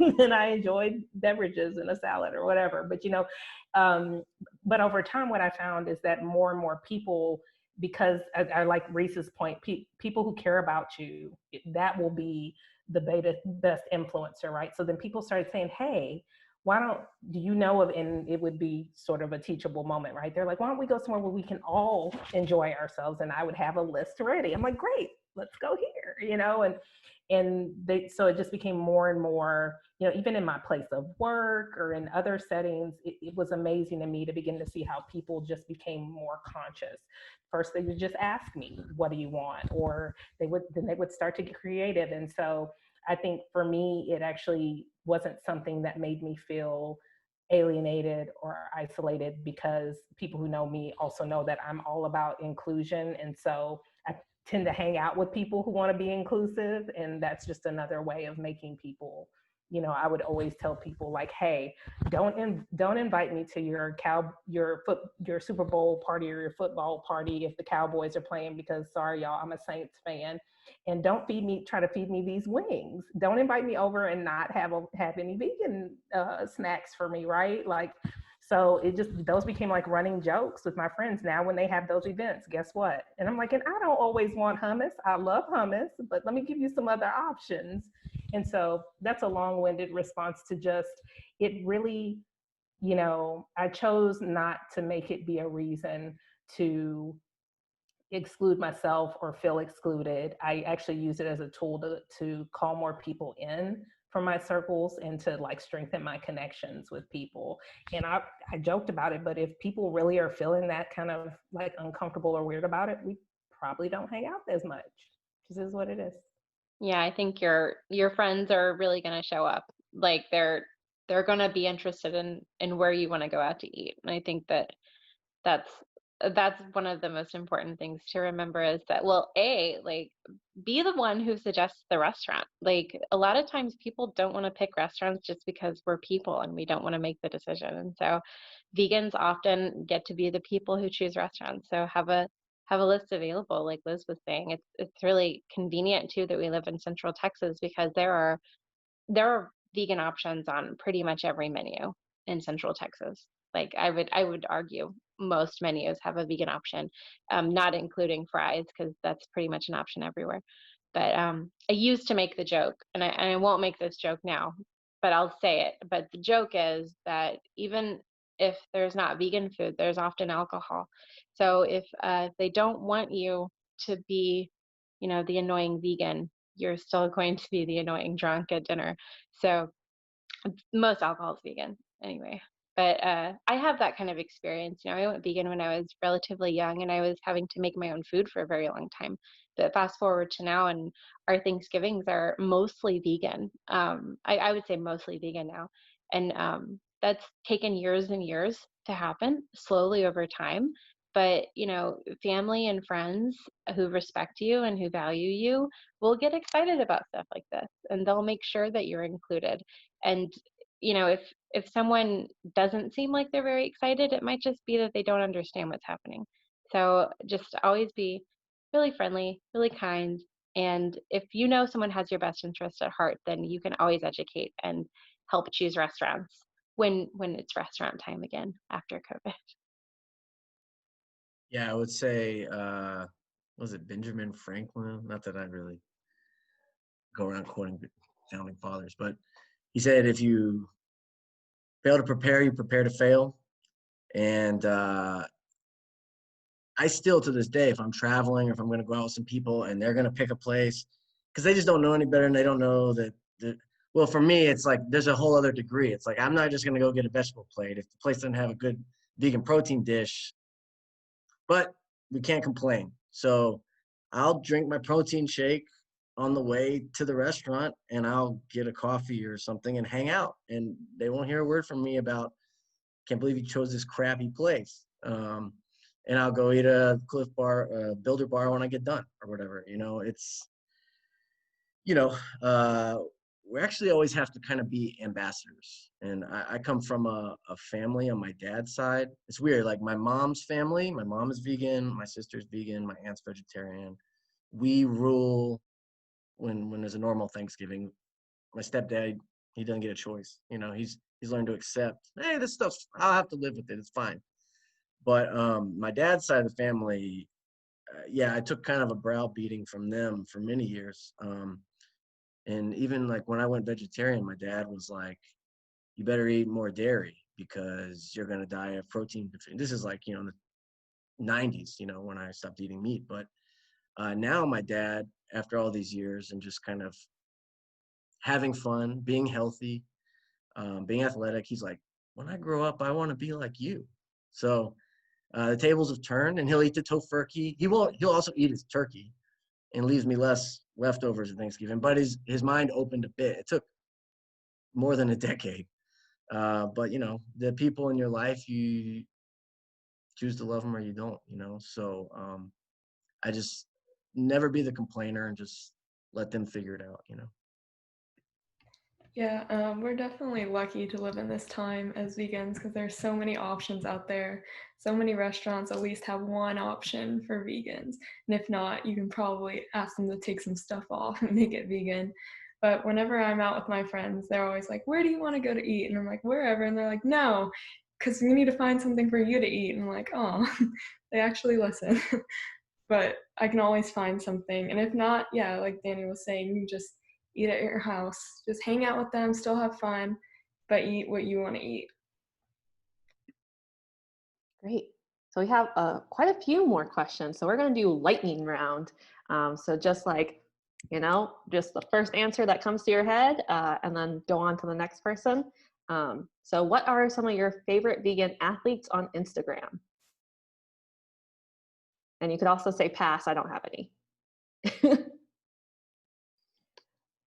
and I enjoyed beverages and a salad or whatever. But over time, what I found is that more and more people, because I like Reese's point, people who care about you, that will be the best influencer, right? So then people started saying, hey, do you know of, and it would be sort of a teachable moment, right? They're like, why don't we go somewhere where we can all enjoy ourselves? And I would have a list ready. I'm like, great, let's go here, so it just became more and more, even in my place of work or in other settings, it was amazing to me to begin to see how people just became more conscious. First, they would just ask me, what do you want? Or they would start to get creative. And so I think for me, it actually wasn't something that made me feel alienated or isolated, because people who know me also know that I'm all about inclusion. And so I tend to hang out with people who want to be inclusive, and that's just another way of making people, I would always tell people like, hey, don't invite me to your Super Bowl party or your football party if the Cowboys are playing, because sorry y'all, I'm a Saints fan. And don't try to feed me these wings. Don't invite me over and not have any vegan snacks for me, right? Like, So those became like running jokes with my friends. Now when they have those events, guess what? And I'm like, and I don't always want hummus. I love hummus, but let me give you some other options. And so that's a long-winded response to just, it really, I chose not to make it be a reason to exclude myself or feel excluded. I actually use it as a tool to call more people in from my circles and to like strengthen my connections with people. And I joked about it, but if people really are feeling that kind of like uncomfortable or weird about it, we probably don't hang out as much. This is what it is. Yeah, I think your friends are really going to show up. Like they're going to be interested in where you want to go out to eat. And I think that's that's one of the most important things to remember is that, well, like be the one who suggests the restaurant. Like a lot of times people don't want to pick restaurants just because we're people and we don't want to make the decision. And so vegans often get to be the people who choose restaurants. So have a list available, like Liz was saying. It's really convenient too that we live in Central Texas because there are vegan options on pretty much every menu in Central Texas. Like I would argue most menus have a vegan option, not including fries because that's pretty much an option everywhere. But I used to make the joke, and I won't make this joke now, but I'll say it. But the joke is that even if there's not vegan food, there's often alcohol. So if they don't want you to be, the annoying vegan, you're still going to be the annoying drunk at dinner. So most alcohol is vegan anyway. But I have that kind of experience. I went vegan when I was relatively young and I was having to make my own food for a very long time. But fast forward to now, and our Thanksgivings are mostly vegan. I would say mostly vegan now. And that's taken years and years to happen, slowly over time. But, family and friends who respect you and who value you will get excited about stuff like this, and they'll make sure that you're included. And if someone doesn't seem like they're very excited, it might just be that they don't understand what's happening. So just always be really friendly, really kind, and if someone has your best interest at heart, then you can always educate and help choose restaurants when it's restaurant time again after COVID. Yeah, I would say, was it Benjamin Franklin? Not that I really go around quoting founding fathers, but he said, if you fail to prepare, you prepare to fail. And I still, to this day, if I'm traveling or if I'm going to go out with some people and they're going to pick a place, because they just don't know any better and they don't know that, well, for me, it's like there's a whole other degree. It's like I'm not just going to go get a vegetable plate if the place doesn't have a good vegan protein dish, but we can't complain. So I'll drink my protein shake on the way to the restaurant and I'll get a coffee or something and hang out. And they won't hear a word from me about, can't believe you chose this crappy place. And I'll go eat a Cliff Bar, Builder Bar when I get done or whatever. It's, we actually always have to kind of be ambassadors. And I come from a family on my dad's side. It's weird. Like my mom's family, my mom is vegan, my sister's vegan, my aunt's vegetarian. We rule when there's a normal Thanksgiving. My stepdad, he doesn't get a choice. He's learned to accept, hey, this stuff's, I'll have to live with it. It's fine. But my dad's side of the family, yeah, I took kind of a browbeating from them for many years. And even like when I went vegetarian, my dad was like, you better eat more dairy because you're going to die of protein deficiency. This is like, in the 90s, when I stopped eating meat. But now my dad, after all these years and just kind of having fun, being healthy, being athletic, he's like, when I grow up, I want to be like you. So the tables have turned and he'll eat the tofurkey. He'll also eat his turkey and leaves me less leftovers at Thanksgiving, but his mind opened a bit. It took more than a decade. But the people in your life, you choose to love them or you don't, so I just never be the complainer and just let them figure it out. Yeah, we're definitely lucky to live in this time as vegans because there's so many options out there. So many restaurants at least have one option for vegans. And if not, you can probably ask them to take some stuff off and make it vegan. But whenever I'm out with my friends, they're always like, where do you want to go to eat? And I'm like, wherever. And they're like, no, because we need to find something for you to eat. And I'm like, oh, they actually listen. But I can always find something. And if not, yeah, like Danny was saying, you just eat at your house. Just hang out with them, still have fun, but eat what you want to eat. Great. So we have quite a few more questions. So we're going to do lightning round. So just like, just the first answer that comes to your head, and then go on to the next person. So what are some of your favorite vegan athletes on Instagram? And you could also say pass, I don't have any.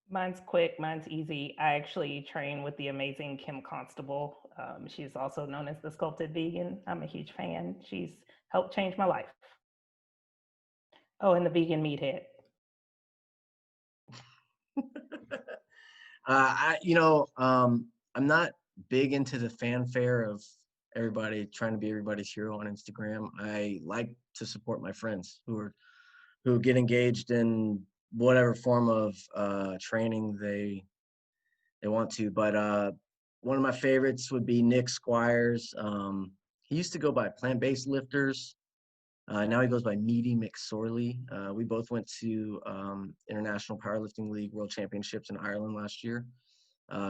Mine's quick, mine's easy. I actually train with the amazing Kim Constable. She's also known as the Sculpted Vegan. I'm a huge fan. She's helped change my life. Oh, and the vegan meathead. I'm not big into the fanfare of everybody trying to be everybody's hero on Instagram. I like to support my friends who get engaged in whatever form of training they want to. But one of my favorites would be Nick Squires. He used to go by PlantBased Lifters. Now he goes by Meaty McSorley. We both went to International Powerlifting League World Championships in Ireland last year.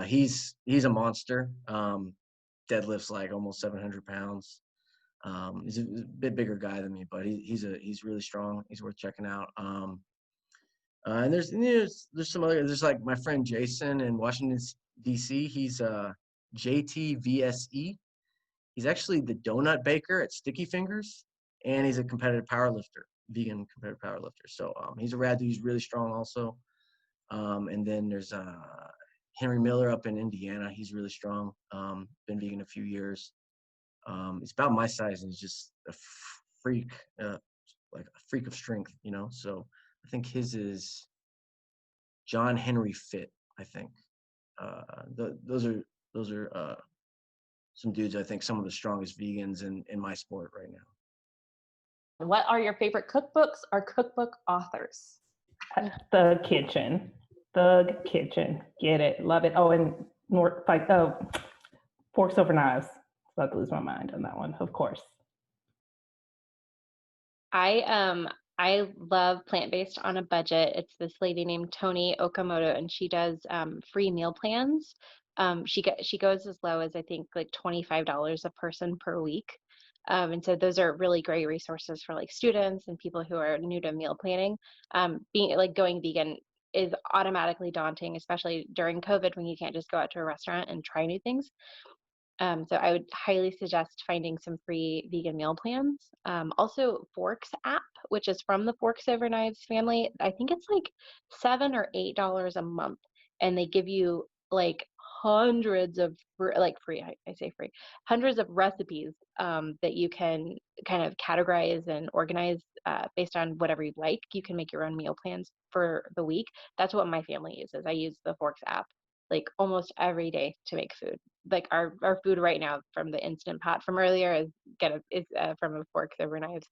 He's a monster. Deadlifts like almost 700 pounds. He's a bit bigger guy than me, but he's really strong. He's worth checking out. And there's some other, there's like my friend Jason in Washington D.C. He's JTVSE. He's actually the donut baker at Sticky Fingers, and he's a competitive powerlifter, vegan competitive powerlifter. So he's a rad dude. He's really strong also. And then there's Henry Miller up in Indiana. He's really strong. Been vegan a few years. He's about my size, and he's just a freak, like a freak of strength, So I think his is John Henry Fit. I think those are some dudes. I think some of the strongest vegans in my sport right now. What are your favorite cookbooks or cookbook authors? Thug Kitchen. Get it, love it. Oh, and Forks Over Knives. About to lose my mind on that one, of course. I love Plant-Based on a Budget. It's this lady named Toni Okamoto, and she does free meal plans. She goes as low as I think like $25 a person per week. And so those are really great resources for like students and people who are new to meal planning. Going vegan is automatically daunting, especially during COVID when you can't just go out to a restaurant and try new things. So I would highly suggest finding some free vegan meal plans. Also Forks app, which is from the Forks Over Knives family. I think it's like $7 or $8 a month. And they give you like hundreds of hundreds of recipes that you can kind of categorize and organize based on whatever you like. You can make your own meal plans for the week. That's what my family uses. I use the Forks app like almost every day to make food. Like our food right now from the Instant Pot from earlier is from a Forks Over Knives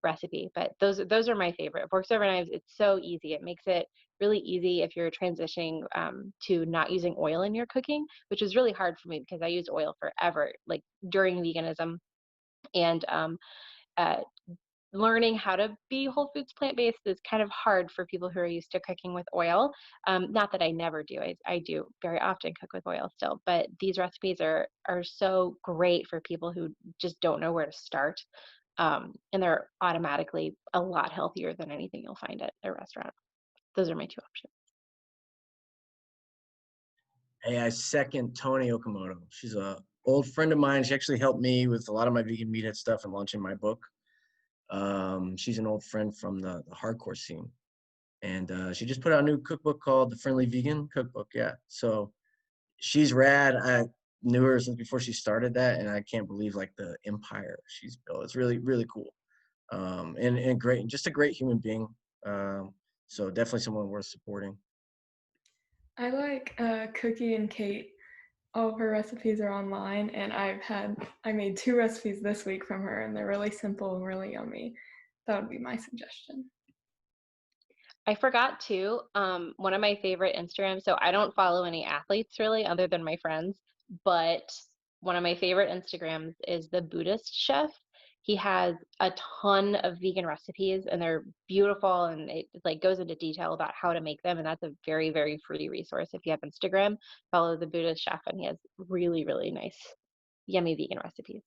recipe. But those are my favorite. Forks Over Knives, it's so easy. It makes it really easy if you're transitioning to not using oil in your cooking, which is really hard for me because I used oil forever, like during veganism. And learning how to be whole foods plant-based is kind of hard for people who are used to cooking with oil. Not that I never do. I do very often cook with oil still, but these recipes are so great for people who just don't know where to start. And they're automatically a lot healthier than anything you'll find at a restaurant. Those are my two options. Hey, I second Toni Okamoto. She's a old friend of mine. She actually helped me with a lot of my vegan meathead stuff and launching my book. She's an old friend from the hardcore scene, and she just put out a new cookbook called The Friendly Vegan Cookbook. Yeah, so she's rad. I knew her since before she started that, and I can't believe like the empire she's built. It's really, really cool, and great, just a great human being. So definitely someone worth supporting. I like Cookie and Kate. All of her recipes are online, and I made 2 recipes this week from her, and they're really simple and really yummy. That would be my suggestion. I forgot too, one of my favorite Instagrams, so I don't follow any athletes really other than my friends, but one of my favorite Instagrams is the Buddhist chef. He has a ton of vegan recipes and they're beautiful, and it like goes into detail about how to make them. And that's a very, very free resource. If you have Instagram, follow the Buddhist chef, and he has really, really nice, yummy vegan recipes.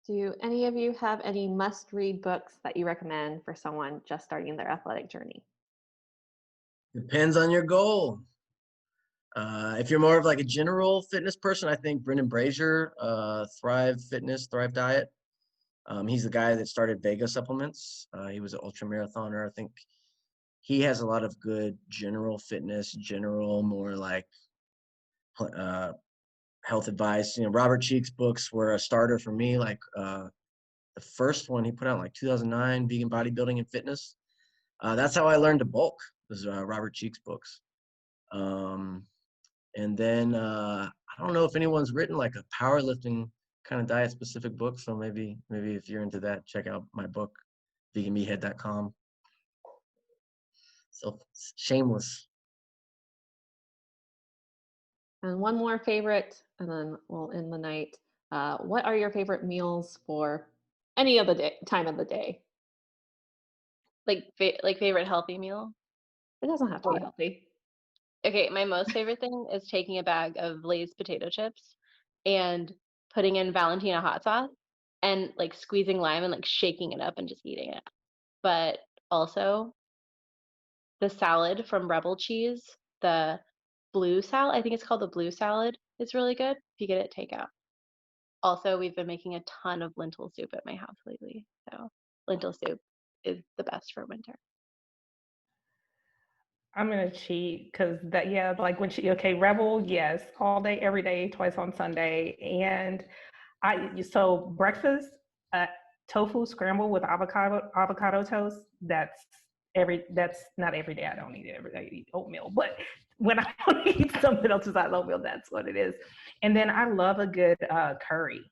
Do any of you have any must-read books that you recommend for someone just starting their athletic journey? Depends on your goal. If you're more of like a general fitness person, I think Brendan Brazier, Thrive Fitness, Thrive Diet. He's the guy that started Vega supplements. He was an ultra marathoner. I think he has a lot of good general fitness, general, more like health advice. You know, Robert Cheek's books were a starter for me. Like the first one he put out in like 2009, Vegan Bodybuilding and Fitness. That's how I learned to bulk, was Robert Cheek's books. And then I don't know if anyone's written like a powerlifting kind of diet specific book. So maybe if you're into that, check out my book, veganmeathead.com. So shameless. And one more favorite, and then we'll end the night. What are your favorite meals for any of the day, time of the day? Like favorite healthy meal? It doesn't have to be healthy. Okay, my most favorite thing is taking a bag of Lay's potato chips and putting in Valentina hot sauce and like squeezing lime and like shaking it up and just eating it. But also the salad from Rebel Cheese, the blue salad, I think it's called the blue salad, is really good if you get it takeout. Also, we've been making a ton of lentil soup at my house lately. So lentil soup is the best for winter. I'm gonna cheat because that, yeah, like when okay, Rebel, yes, all day, every day, twice on Sunday. And so breakfast, tofu scrambled with avocado toast. That's not every day. I don't eat it every day. I eat oatmeal, but when I want to eat something else besides oatmeal, that's what it is. And then I love a good curry.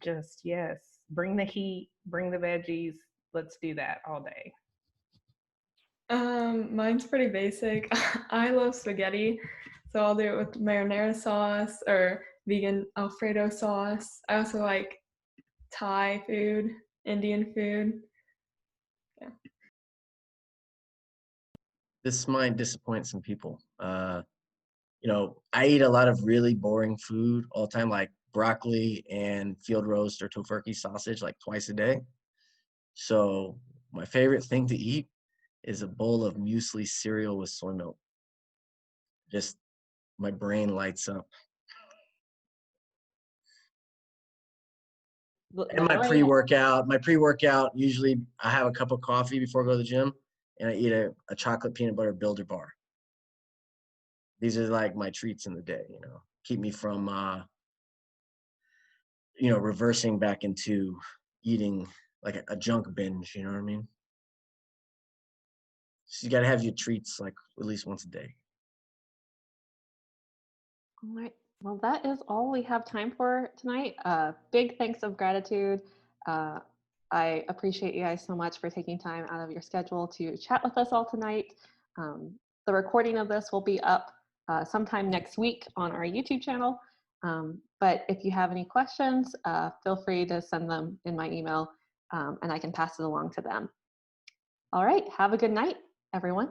Just, yes, bring the heat, bring the veggies. Let's do that all day. Mine's pretty basic. I love spaghetti, so I'll do it with marinara sauce or vegan Alfredo sauce. I also like Thai food, Indian food. Yeah. This might disappoint some people. You know, I eat a lot of really boring food all the time, like broccoli and field roast or tofurkey sausage like twice a day. So my favorite thing to eat is a bowl of muesli cereal with soy milk. Just my brain lights up. And my pre-workout, usually I have a cup of coffee before I go to the gym, and I eat a chocolate peanut butter Builder bar. These are like my treats in the day, you know, keep me from, you know, reversing back into eating like a junk binge, you know what I mean? So you got to have your treats like at least once a day. All right. Well, that is all we have time for tonight. Big thanks of gratitude. I appreciate you guys so much for taking time out of your schedule to chat with us all tonight. The recording of this will be up sometime next week on our YouTube channel. But if you have any questions, feel free to send them in my email and I can pass it along to them. All right. Have a good night, everyone.